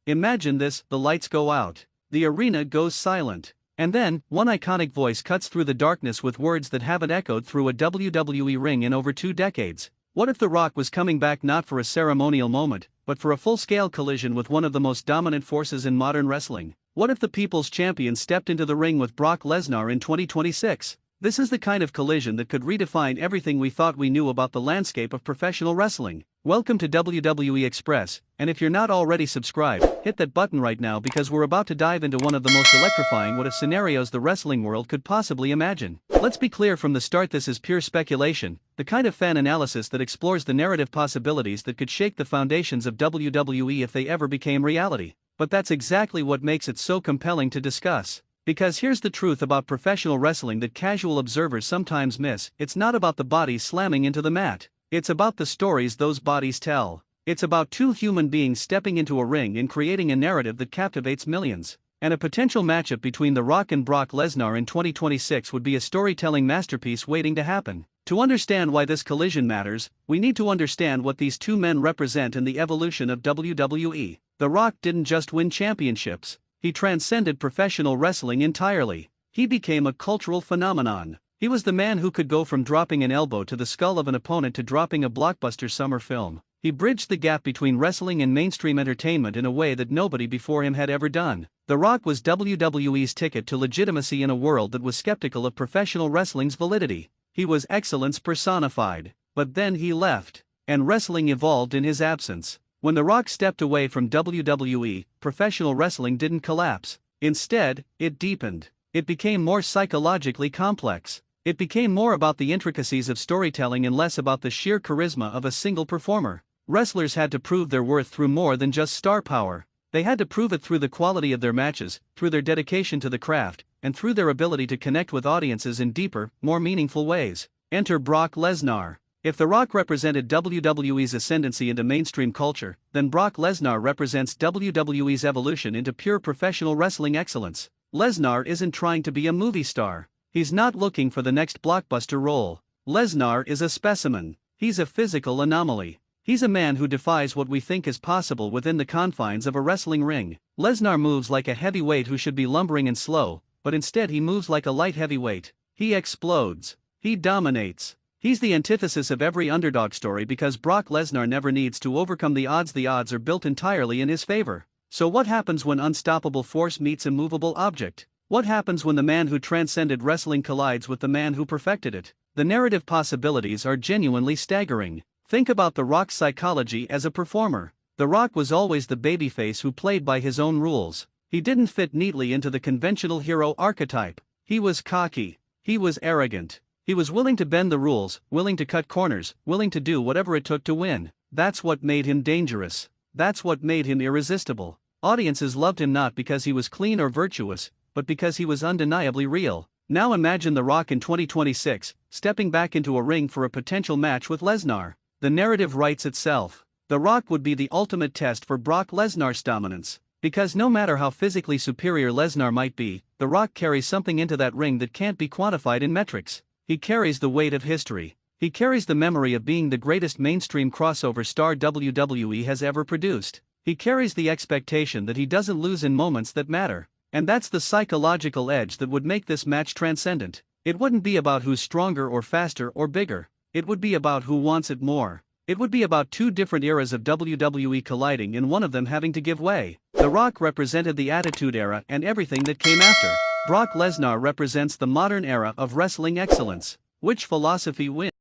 Imagine this: the lights go out, the arena goes silent, and then, one iconic voice cuts through the darkness with words that haven't echoed through a WWE ring in over 2 decades. What if The Rock was coming back not for a ceremonial moment, but for a full-scale collision with one of the most dominant forces in modern wrestling? What if the People's Champion stepped into the ring with Brock Lesnar in 2026? This is the kind of collision that could redefine everything we thought we knew about the landscape of professional wrestling. Welcome to WWE Express, and if you're not already subscribed, hit that button right now because we're about to dive into one of the most electrifying what-if scenarios the wrestling world could possibly imagine. Let's be clear from the start: this is pure speculation, the kind of fan analysis that explores the narrative possibilities that could shake the foundations of WWE if they ever became reality. But that's exactly what makes it so compelling to discuss. Because here's the truth about professional wrestling that casual observers sometimes miss: it's not about the bodies slamming into the mat. It's about the stories those bodies tell. It's about two human beings stepping into a ring and creating a narrative that captivates millions. And a potential matchup between The Rock and Brock Lesnar in 2026 would be a storytelling masterpiece waiting to happen. To understand why this collision matters, we need to understand what these two men represent in the evolution of WWE. The Rock didn't just win championships. He transcended professional wrestling entirely. He became a cultural phenomenon. He was the man who could go from dropping an elbow to the skull of an opponent to dropping a blockbuster summer film. He bridged the gap between wrestling and mainstream entertainment in a way that nobody before him had ever done. The Rock was WWE's ticket to legitimacy in a world that was skeptical of professional wrestling's validity. He was excellence personified. But then he left, and wrestling evolved in his absence. When The Rock stepped away from WWE, professional wrestling didn't collapse. Instead, it deepened. It became more psychologically complex. It became more about the intricacies of storytelling and less about the sheer charisma of a single performer. Wrestlers had to prove their worth through more than just star power. They had to prove it through the quality of their matches, through their dedication to the craft, and through their ability to connect with audiences in deeper, more meaningful ways. Enter Brock Lesnar. If The Rock represented WWE's ascendancy into mainstream culture, then Brock Lesnar represents WWE's evolution into pure professional wrestling excellence. Lesnar isn't trying to be a movie star. He's not looking for the next blockbuster role. Lesnar is a specimen. He's a physical anomaly. He's a man who defies what we think is possible within the confines of a wrestling ring. Lesnar moves like a heavyweight who should be lumbering and slow, but instead he moves like a light heavyweight. He explodes. He dominates. He's the antithesis of every underdog story because Brock Lesnar never needs to overcome the odds. The odds are built entirely in his favor. So what happens when unstoppable force meets immovable object? What happens when the man who transcended wrestling collides with the man who perfected it? The narrative possibilities are genuinely staggering. Think about The Rock's psychology as a performer. The Rock was always the babyface who played by his own rules. He didn't fit neatly into the conventional hero archetype. He was cocky. He was arrogant. He was willing to bend the rules, willing to cut corners, willing to do whatever it took to win. That's what made him dangerous. That's what made him irresistible. Audiences loved him not because he was clean or virtuous, but because he was undeniably real. Now imagine The Rock in 2026, stepping back into a ring for a potential match with Lesnar. The narrative writes itself. The Rock would be the ultimate test for Brock Lesnar's dominance. Because no matter how physically superior Lesnar might be, The Rock carries something into that ring that can't be quantified in metrics. He carries the weight of history. He carries the memory of being the greatest mainstream crossover star WWE has ever produced. He carries the expectation that he doesn't lose in moments that matter. And that's the psychological edge that would make this match transcendent. It wouldn't be about who's stronger or faster or bigger. It would be about who wants it more. It would be about two different eras of WWE colliding and one of them having to give way. The Rock represented the Attitude Era and everything that came after. Brock Lesnar represents the modern era of wrestling excellence. Which philosophy wins?